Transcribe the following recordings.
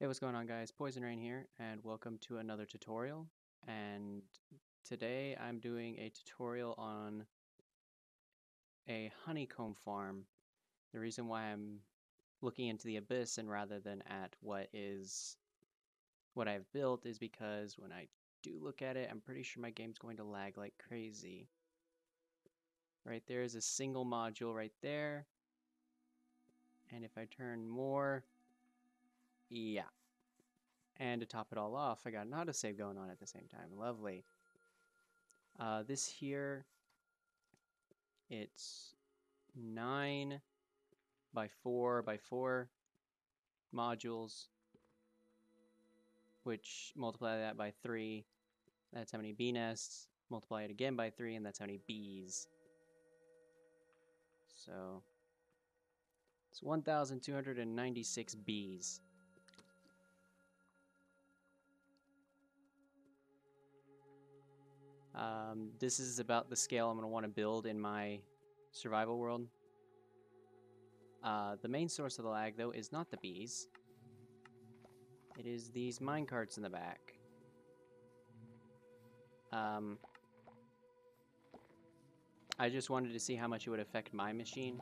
Hey, what's going on, guys? Poison Rain here, and welcome to another tutorial. And today I'm doing a tutorial on a honeycomb farm. The reason why I'm looking into the abyss and rather than at what I've built is because when I do look at it, I'm pretty sure my game's going to lag like crazy. Right there is a single module right there. And if I turn more, yeah. And to top it all off, I got an autosave going on at the same time. Lovely. This here, it's 9 by 4 by 4 modules, which multiply that by 3. That's how many bee nests. Multiply it again by 3, and that's how many bees. So it's 1,296 bees. This is about the scale I'm going to want to build in my survival world. The main source of the lag, though, is not the bees. It is these minecarts in the back. I just wanted to see how much it would affect my machine.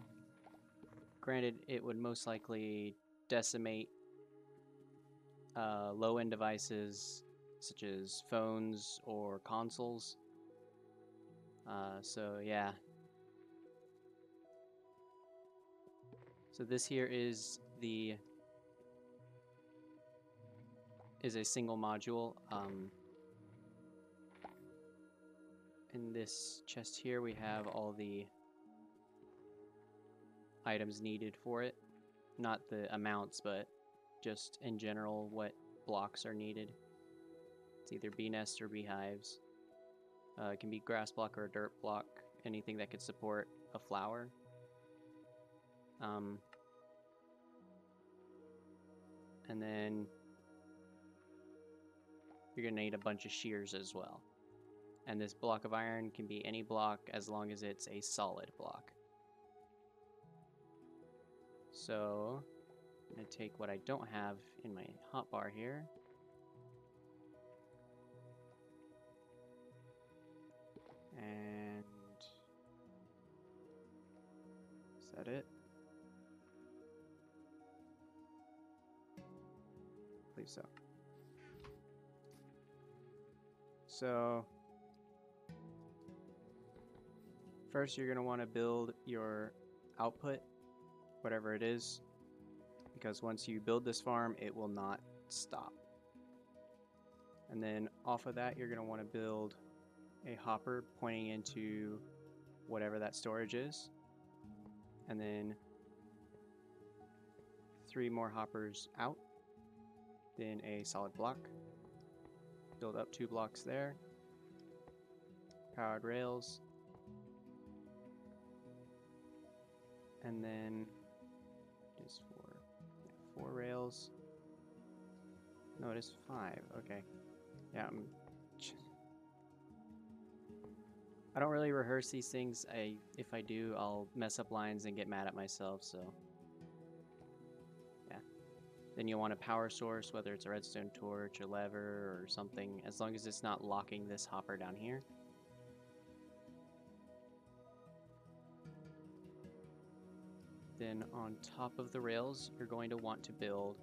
Granted, it would most likely decimate low-end devices such as phones or consoles. So yeah. So this here is a single module. In this chest here, we have all the items needed for it. Not the amounts, but just in general what blocks are needed. It's either bee nests or beehives. It can be grass block or a dirt block, anything that could support a flower. And then you're going to need a bunch of shears as well. And this block of iron can be any block as long as it's a solid block. So I'm going to take what I don't have in my hotbar here. And is that it? I believe so. So first you're going to want to build your output, whatever it is, because once you build this farm, it will not stop. And then off of that, you're going to want to build a hopper pointing into whatever that storage is. And then 3 more hoppers out. Then a solid block. Build up 2 blocks there. Powered rails. And then just 4 rails. No, it is 5. Okay. Yeah, I don't really rehearse these things. If I do, I'll mess up lines and get mad at myself, so yeah. Then you'll want a power source, whether it's a redstone torch, a lever, or something, as long as it's not locking this hopper down here. Then on top of the rails, you're going to want to build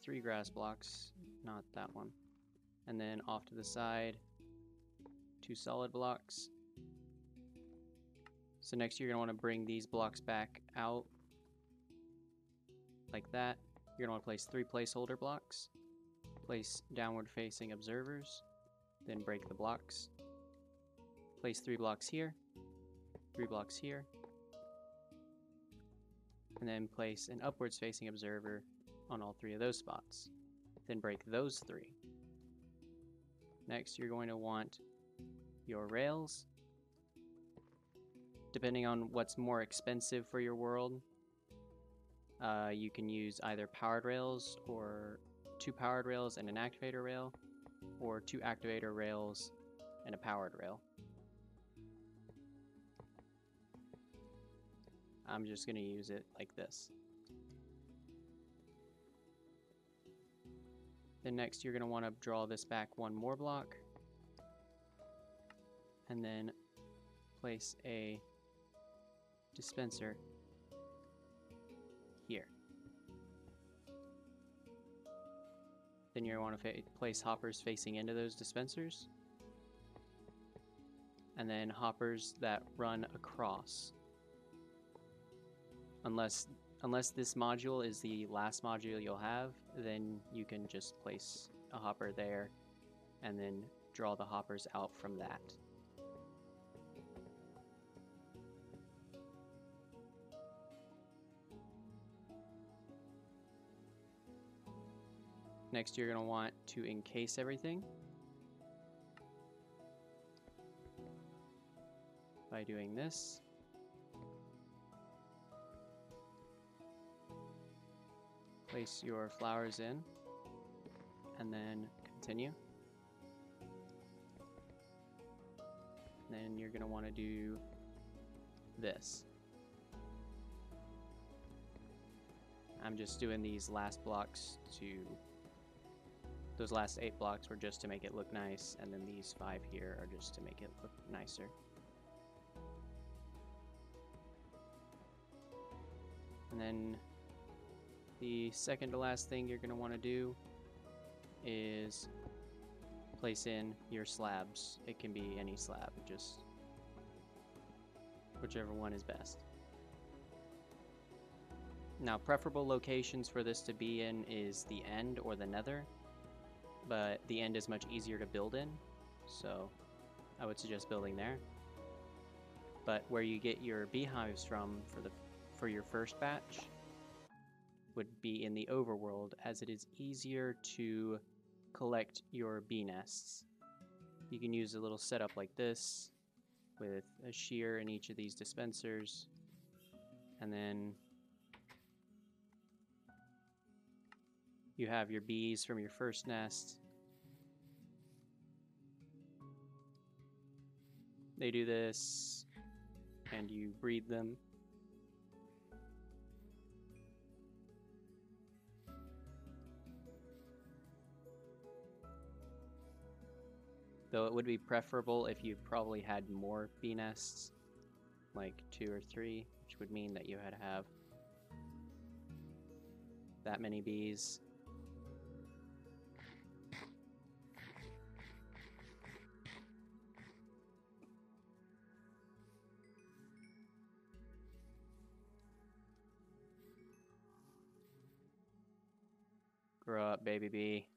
3 grass blocks, not that one. And then off to the side, 2 solid blocks. So next you're going to want to bring these blocks back out like that. You're going to want to place 3 placeholder blocks. Place downward facing observers. Then break the blocks. Place 3 blocks here. 3 blocks here. And then place an upwards facing observer on all 3 of those spots. Then break those 3. Next, you're going to want your rails. Depending on what's more expensive for your world, you can use either powered rails or 2 powered rails and an activator rail, or 2 activator rails and a powered rail. I'm just going to use it like this. Then next you're going to want to draw this back one more block. And then place a dispenser here. Then you're going to want to place hoppers facing into those dispensers. And then hoppers that run across. Unless this module is the last module you'll have, then you can just place a hopper there and then draw the hoppers out from that. Next, you're going to want to encase everything by doing this. Place your flowers in, and then continue. And then you're going to want to do this. I'm just doing these last blocks those last 8 blocks were just to make it look nice, and then these 5 here are just to make it look nicer. And then the second to last thing you're going to want to do is place in your slabs. It can be any slab, just whichever one is best. Now, preferable locations for this to be in is the end or the nether, but the end is much easier to build in, so I would suggest building there. But where you get your beehives from for your first batch would be in the overworld, as it is easier to collect your bee nests. You can use a little setup like this with a shear in each of these dispensers, and then you have your bees from your first nest. They do this, and you breed them. Though it would be preferable if you probably had more bee nests, like 2 or 3, which would mean that you had to have that many bees. Grow up, baby bee.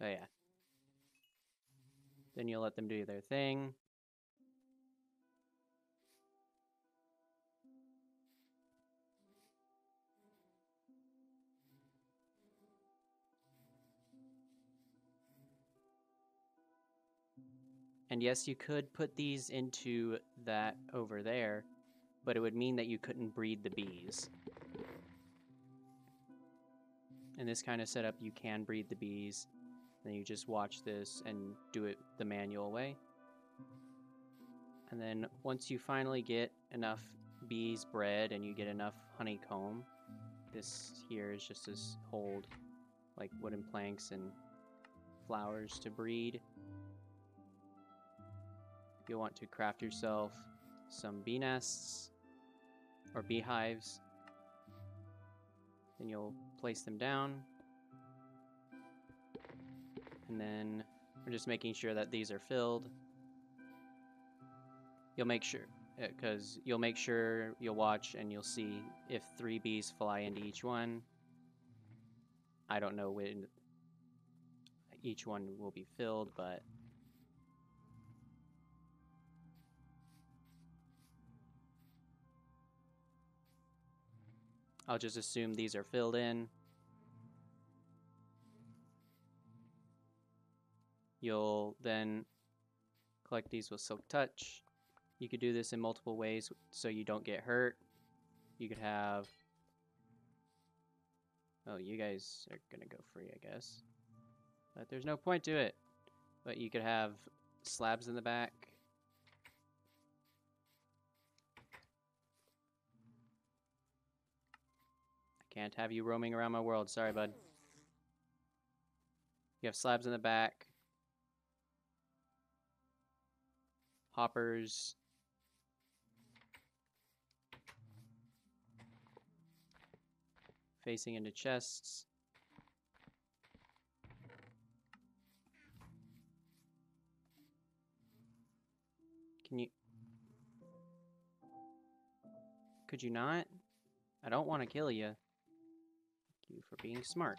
Oh yeah. Then you'll let them do their thing. And yes, you could put these into that over there, but it would mean that you couldn't breed the bees. In this kind of setup, you can breed the bees. Then you just watch this and do it the manual way. And then once you finally get enough bees bred and you get enough honeycomb, this here is just to hold like wooden planks and flowers to breed. You'll want to craft yourself some bee nests or beehives. Then you'll place them down. And then we're just making sure that these are filled. You'll make sure, because you'll make sure you'll watch and you'll see if 3 bees fly into each one. I don't know when each one will be filled, but I'll just assume these are filled in. You'll then collect these with Silk Touch. You could do this in multiple ways so you don't get hurt. You could have... Oh, you guys are gonna go free, I guess. But there's no point to it. But you could have slabs in the back. Can't have you roaming around my world. Sorry, bud. You have slabs in the back. Hoppers. Facing into chests. Can you... Could you not? I don't want to kill you. Thank you for being smart.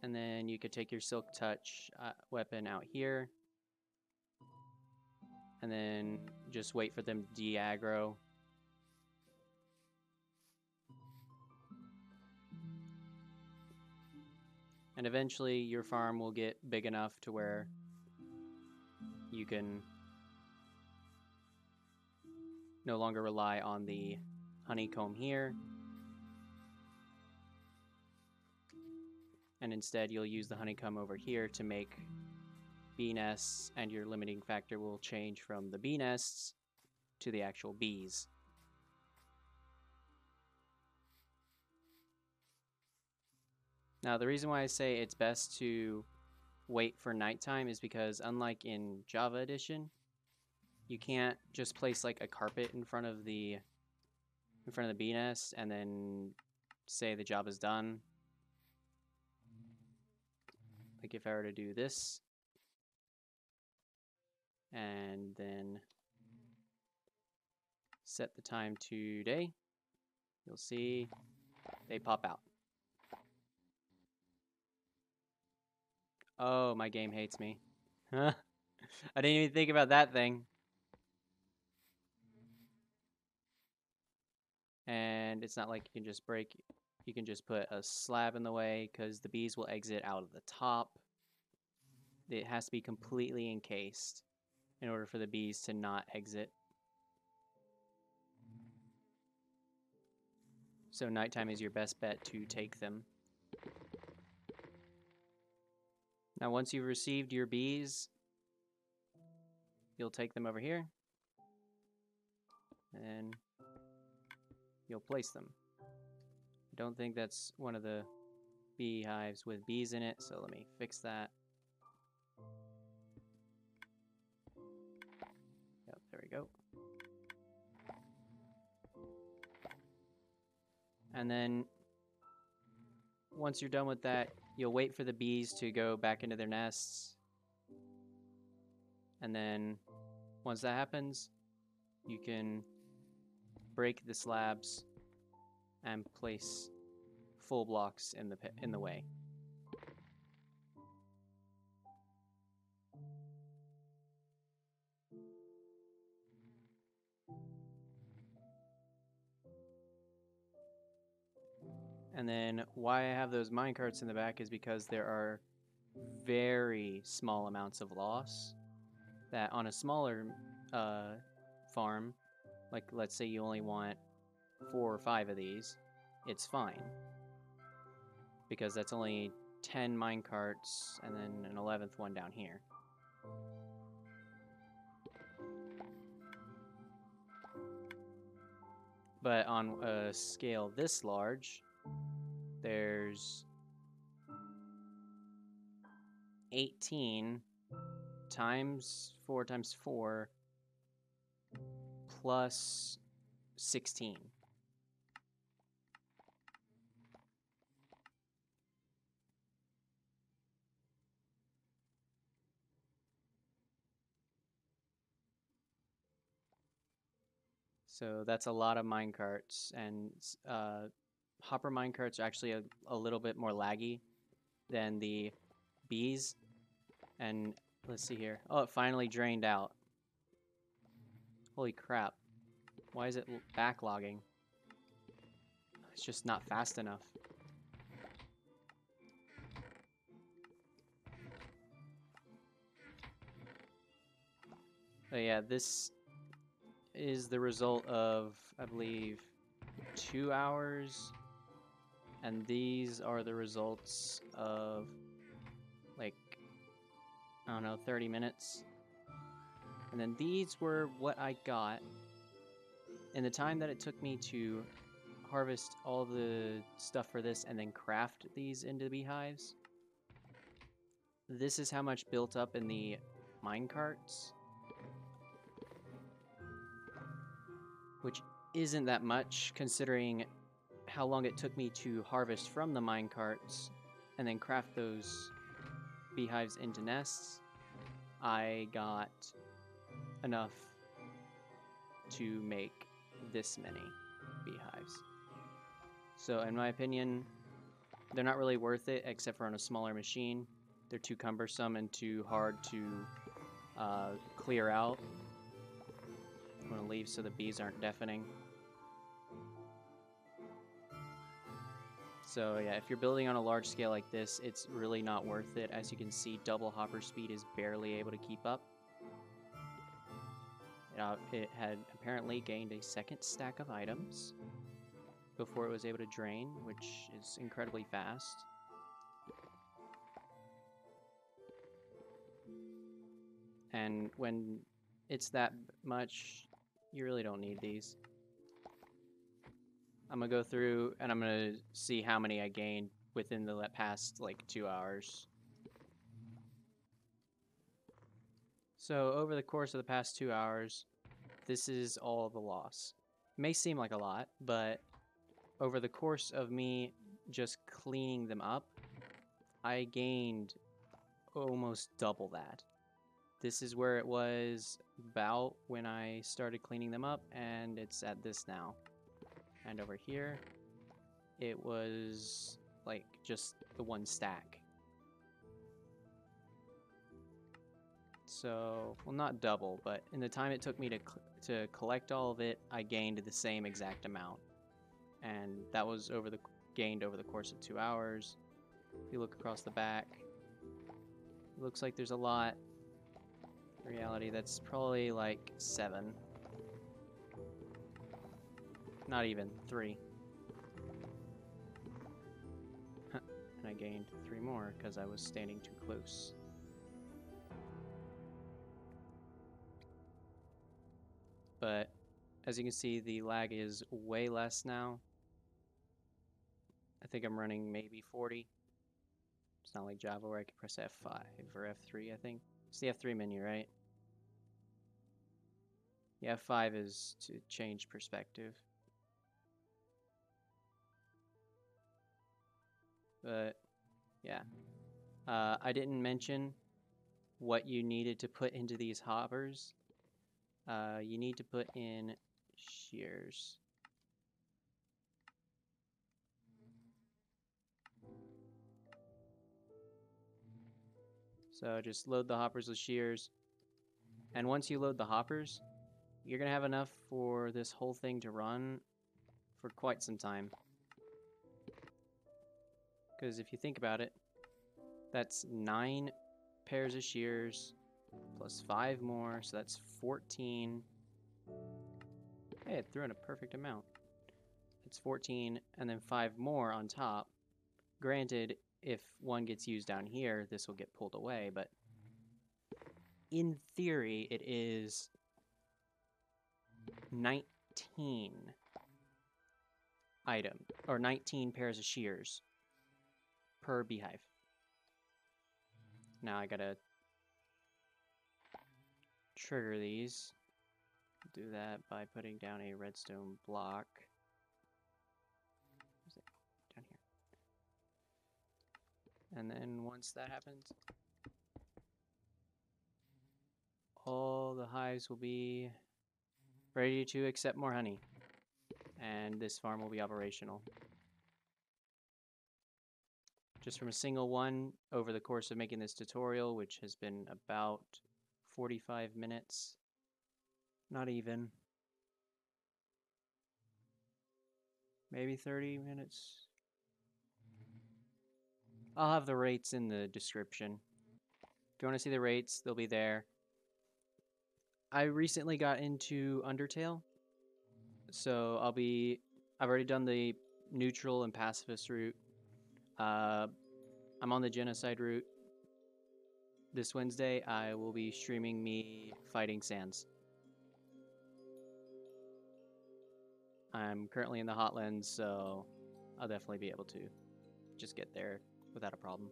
And then you could take your Silk Touch weapon out here. And then just wait for them to de-aggro. And eventually your farm will get big enough to where you can no longer rely on the honeycomb here. And instead you'll use the honeycomb over here to make bee nests, and your limiting factor will change from the bee nests to the actual bees. Now the reason why I say it's best to wait for nighttime is because unlike in Java Edition, you can't just place like a carpet in front of the bee nest and then say the job is done. Like if I were to do this and then set the time to day, you'll see they pop out. Oh, my game hates me. I didn't even think about that thing. And it's not like you can just break. You can just put a slab in the way because the bees will exit out of the top. It has to be completely encased in order for the bees to not exit. So nighttime is your best bet to take them. Now once you've received your bees, you'll take them over here. And you'll place them. I don't think that's one of the beehives with bees in it, so let me fix that. Yep, there we go. And then once you're done with that, you'll wait for the bees to go back into their nests. And then once that happens, you can break the slabs and place full blocks in the way. And then why I have those minecarts in the back is because there are very small amounts of loss that on a smaller farm, like let's say you only want 4 or 5 of these, it's fine. Because that's only 10 minecarts and then an 11th one down here. But on a scale this large, there's 18 times 4 times 4 plus 16. So that's a lot of minecarts, and hopper minecarts are actually a little bit more laggy than the bees. And let's see here. Oh, it finally drained out. Holy crap. Why is it backlogging? It's just not fast enough. But yeah, this is the result of, I believe, 2 hours, and these are the results of like, I don't know, 30 minutes. And then these were what I got in the time that it took me to harvest all the stuff for this and then craft these into beehives, this is how much built up in the minecarts, which isn't that much considering how long it took me to harvest from the minecarts and then craft those beehives into nests. I got enough to make this many beehives. So in my opinion, they're not really worth it except for on a smaller machine. They're too cumbersome and too hard to clear out. I'm going to leave so the bees aren't deafening. So yeah, if you're building on a large scale like this, it's really not worth it. As you can see, double hopper speed is barely able to keep up. It had apparently gained a second stack of items before it was able to drain, which is incredibly fast. And when it's that much, you really don't need these. I'm gonna go through and I'm gonna see how many I gained within the past like 2 hours. So over the course of the past 2 hours, this is all the loss. It may seem like a lot, but over the course of me just cleaning them up, I gained almost double that. This is where it was about when I started cleaning them up, and it's at this now. And over here, it was like just the one stack. So, well, not double, but in the time it took me to collect all of it, I gained the same exact amount. And that was gained over the course of 2 hours. If you look across the back, it looks like there's a lot. In reality, that's probably like 7. Not even 3. And I gained 3 more because I was standing too close. But as you can see, the lag is way less now. I think I'm running maybe 40. It's not like Java where I can press F5 or F3, I think. It's the F3 menu, right? Yeah, F5 is to change perspective. But, yeah. I didn't mention what you needed to put into these hoppers. You need to put in shears. So just load the hoppers with shears. And once you load the hoppers, you're going to have enough for this whole thing to run for quite some time. Because if you think about it, that's 9 pairs of shears plus 5 more, so that's 14. Hey, it threw in a perfect amount. It's 14, and then 5 more on top. Granted, if one gets used down here, this will get pulled away, but in theory, it is 19 or 19 pairs of shears per beehive. Now I gotta trigger these. Do that by putting down a redstone block. Where's it? Down here. And then once that happens, all the hives will be ready to accept more honey. And this farm will be operational. Just from a single one over the course of making this tutorial, which has been about 45 minutes. Not even. Maybe 30 minutes. I'll have the rates in the description. If you want to see the rates, they'll be there. I recently got into Undertale. So I've already done the neutral and pacifist route. I'm on the genocide route. This Wednesday, I will be streaming me fighting Sans. I'm currently in the Hotlands, so I'll definitely be able to just get there without a problem.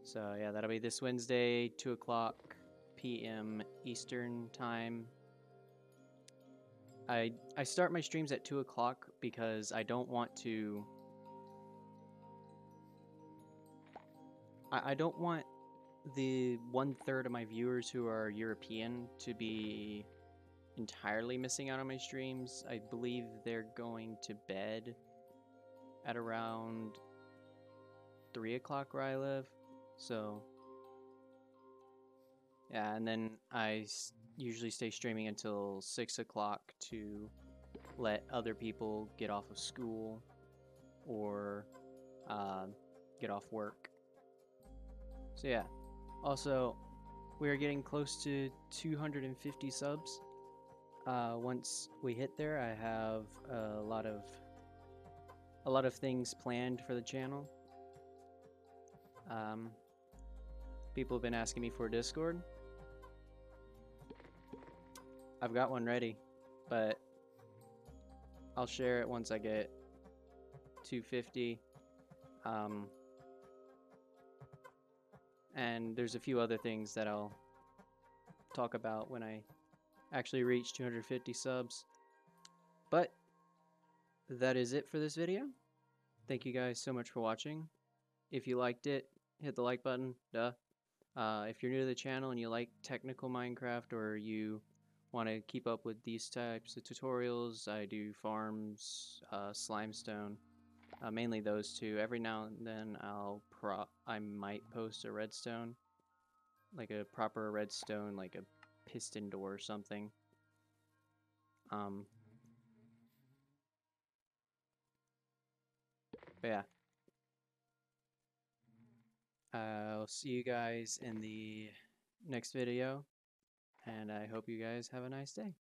So yeah, that'll be this Wednesday, 2 o'clock p.m. Eastern time. I start my streams at 2 o'clock because I don't want to... I don't want the 1/3 of my viewers who are European to be entirely missing out on my streams. I believe they're going to bed at around 3 o'clock where I live. So yeah, and then I usually stay streaming until 6 o'clock to let other people get off of school or get off work. So yeah, also we are getting close to 250 subs. Once we hit there, I have a lot of things planned for the channel. People have been asking me for a Discord. I've got one ready, but I'll share it once I get 250. And there's a few other things that I'll talk about when I actually reach 250 subs. But that is it for this video. Thank you guys so much for watching. If you liked it, hit the like button. Duh. If you're new to the channel and you like technical Minecraft, or you want to keep up with these types of tutorials, I do farms, slimestone, mainly those two. Every now and then I might post a redstone, like a proper redstone, like a piston door or something. But yeah, I'll see you guys in the next video, and I hope you guys have a nice day.